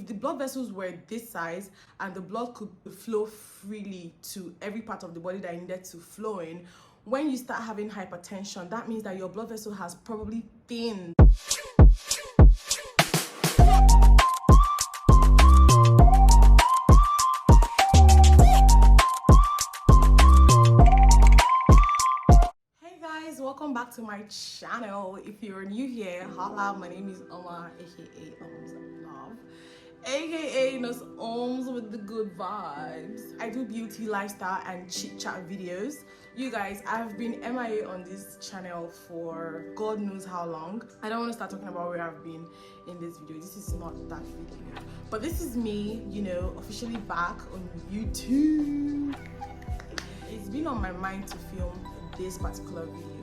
the blood vessels were this size and the blood could flow freely to every part of the body that it needed to flow in, when you start having hypertension, that means that your blood vessel has probably thinned. Welcome back to my channel. If you're new here, holla, my name is Oma, aka Love, aka Nos Oms with the good vibes. I do beauty, lifestyle, and chit chat videos. You guys, I've been MIA on this channel for God knows how long. I don't want to start talking about where I've been in this video. This is not that video, but this is me, you know, officially back on YouTube. It's been on my mind to film this particular video.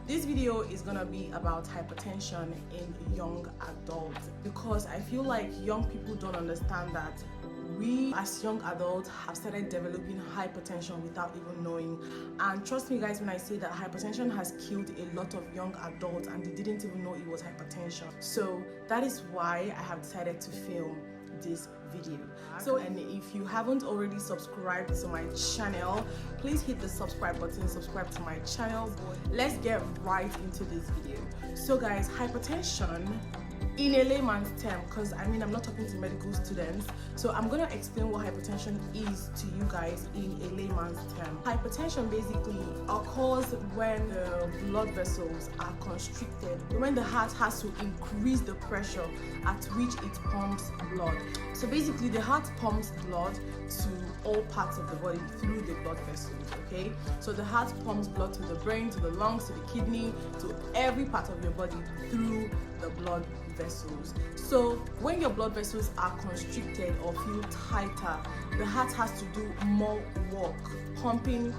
This video is gonna be about hypertension in young adults, because I feel like young people don't understand that we as young adults have started developing hypertension without even knowing. And trust me guys when I say that hypertension has killed a lot of young adults and they didn't even know it was hypertension. So that is why I have decided to film this video. So, and if you haven't already subscribed to my channel, please hit the subscribe button, subscribe to my channel. Let's get right into this video. So guys, hypertension in a layman's term, because I mean I'm not talking to medical students, so I'm gonna explain what hypertension is to you guys in a layman's term. Hypertension basically occurs when the blood vessels are constricted, when the heart has to increase the pressure at which it pumps blood. So basically the heart pumps blood to all parts of the body through the blood vessels, okay? So the heart pumps blood to the brain, to the lungs, to the kidney, to every part of your body through the blood vessels. So when your blood vessels are constricted or feel tighter, the heart has to do more work pumping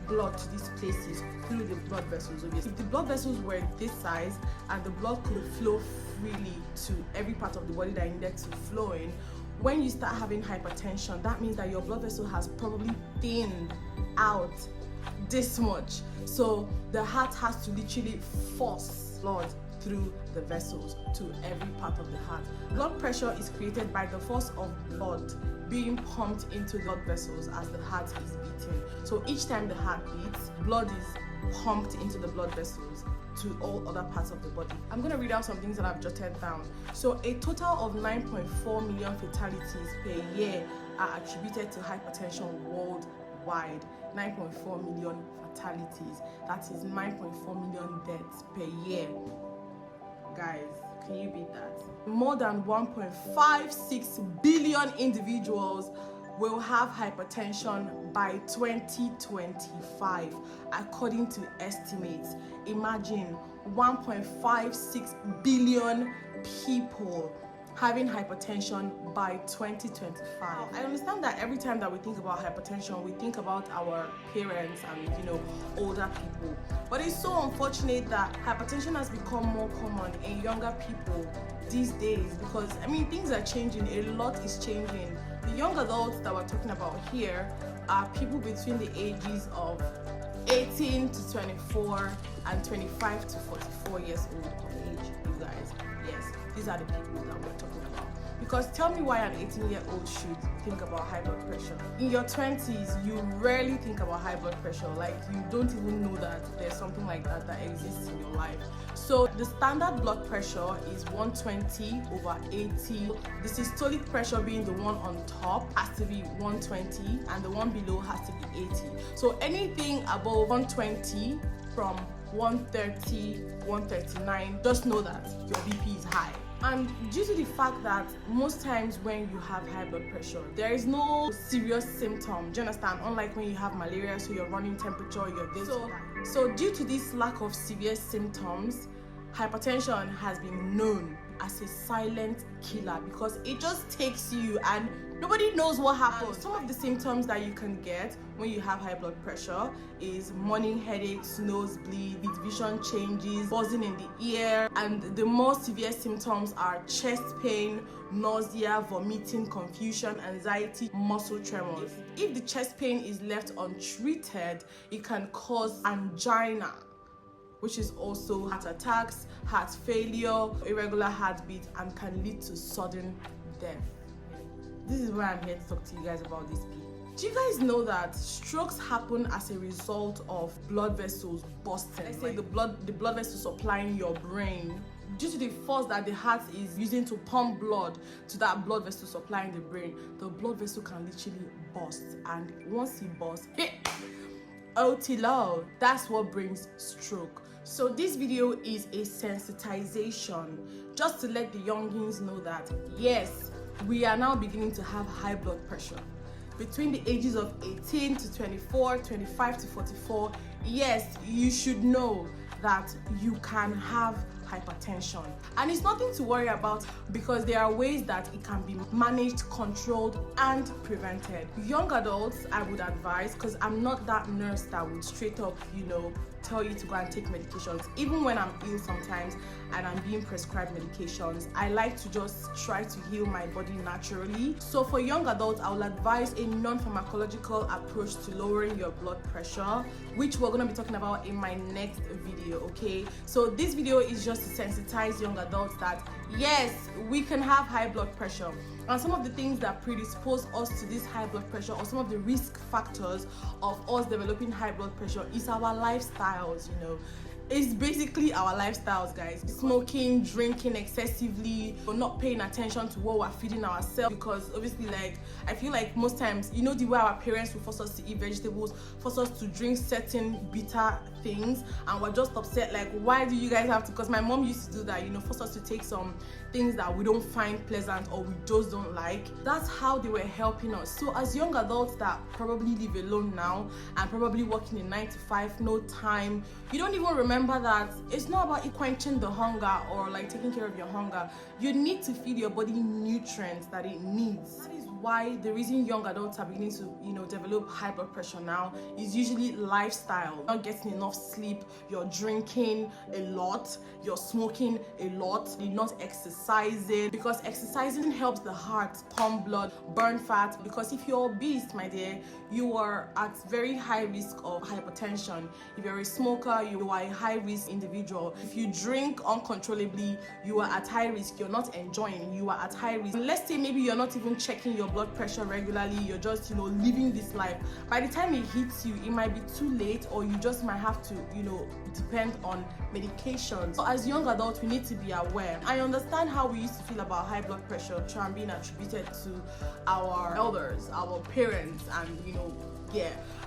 blood to these places through the blood vessels. If the blood vessels were this size and the blood could flow freely to every part of the body that it needed to flow in, when you start having hypertension, that means that your blood vessel has probably thinned out this much. So the heart has to literally force blood through the vessels to every part of the heart. Blood pressure is created by the force of blood being pumped into blood vessels as the heart is beating. So each time the heart beats, blood is pumped into the blood vessels to all other parts of the body. I'm going to read out some things that I've jotted down. So a total of 9.4 million fatalities per year are attributed to hypertension worldwide. 9.4 million fatalities. That is 9.4 million deaths per year. Guys, can you beat that? More than 1.56 billion individuals will have hypertension by 2025, according to estimates. Imagine 1.56 billion people having hypertension by 2025. I understand that every time that we think about hypertension, we think about our parents and, you know, older people. But it's so unfortunate that hypertension has become more common in younger people these days, because I mean things are changing, a lot is changing. The young adults that we're talking about here are people between the ages of 18 to 24 and 25 to 44 years old of age, you guys. Yes, these are the people that we're talking about. Because tell me why an 18-year-old should think about high blood pressure. In your 20s, you rarely think about high blood pressure. Like, you don't even know that there's something like that that exists in your life. So the standard blood pressure is 120 over 80. The systolic pressure, being the one on top, has to be 120 and the one below has to be 80. So anything above 120 from 130, 139, just know that your BP is high. And due to the fact that most times when you have high blood pressure, there is no serious symptom. Do you understand? Unlike when you have malaria, so you're running temperature, you're this. So due to this lack of severe symptoms, hypertension has been known as a silent killer, because it just takes you and nobody knows what happens. Some of the symptoms that you can get when you have high blood pressure is morning headaches, nosebleed, vision changes, buzzing in the ear, and the more severe symptoms are chest pain, nausea, vomiting, confusion, anxiety, muscle tremors. If the chest pain is left untreated, it can cause angina, which is also heart attacks, heart failure, irregular heartbeat, and can lead to sudden death. this is where I'm here to talk to you guys about this P. Do you guys know that strokes happen as a result of blood vessels busting? Let's say the blood vessels supplying your brain, due to the force that the heart is using to pump blood to that blood vessel supplying the brain, the blood vessel can literally burst, and once it bursts, OT that's what brings stroke. So this video is a sensitization, just to let the youngins know that yes, we are now beginning to have high blood pressure. Between the ages of 18 to 24, 25 to 44, yes, you should know that you can have hypertension, and it's nothing to worry about because there are ways that it can be managed, controlled, and prevented. Young adults, I would advise, because I'm not that nurse that would straight up, tell you to go and take medications. Even when I'm ill sometimes and I'm being prescribed medications, I like to just try to heal my body naturally. So for young adults, I will advise a non-pharmacological approach to lowering your blood pressure, which we're going to be talking about in my next video, okay? So this video is just to sensitize young adults that yes, we can have high blood pressure, and some of the things that predispose us to this high blood pressure, or some of the risk factors of us developing high blood pressure, is our lifestyles. It's basically our lifestyles, guys. Smoking, drinking excessively, or not paying attention to what we're feeding ourselves, because obviously, I feel like most times, the way our parents will force us to eat vegetables, force us to drink certain bitter things, and we're just upset, why do you guys have to? Because my mom used to do that, force us to take some things that we don't find pleasant or we just don't like. That's how they were helping us. So as young adults that probably live alone now and probably working in 9 to 5, no time, you don't even remember that it's not about quenching the hunger or taking care of your hunger. You need to feed your body nutrients that it needs. That is why the reason young adults are beginning to develop high blood pressure now is usually lifestyle. Not getting enough sleep, you're drinking a lot, you're smoking a lot, you're not exercising, because exercising helps the heart pump blood, burn fat. Because if you're obese, my dear, you are at very high risk of hypertension. If you're a smoker, you are a high risk individual. If you drink uncontrollably, you are at high risk. You're not enjoying, you are at high risk. And let's say maybe you're not even checking your blood pressure regularly, you're just living this life. By the time it hits you, it might be too late, or you just might have to depend on medications. So as young adults, we need to be aware. I understand how we used to feel about high blood pressure being attributed to our elders, our parents, and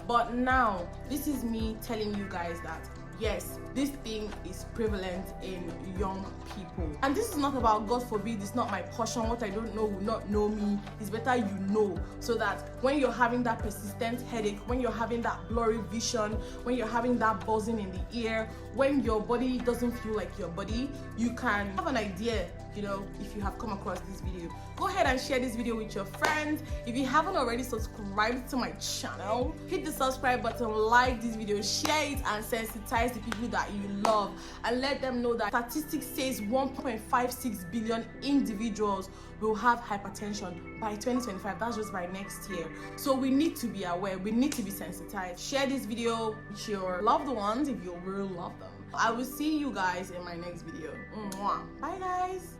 but now this is me telling you guys that yes, this thing is prevalent in young people. And this is not about, God forbid, it's not my portion. What I don't know will not know me. It's better you know, so that when you're having that persistent headache, when you're having that blurry vision, when you're having that buzzing in the ear, when your body doesn't feel like your body, you can have an idea. If you have come across this video, go ahead and share this video with your friends. If you haven't already subscribed to my channel, hit the subscribe button, like this video, share it, and sensitize the people that you love, and let them know that statistics says 1.56 billion individuals will have hypertension by 2025. That's just by next year. So we need to be aware, we need to be sensitized. Share this video with your loved ones if you really love them. I will see you guys in my next video. Bye guys.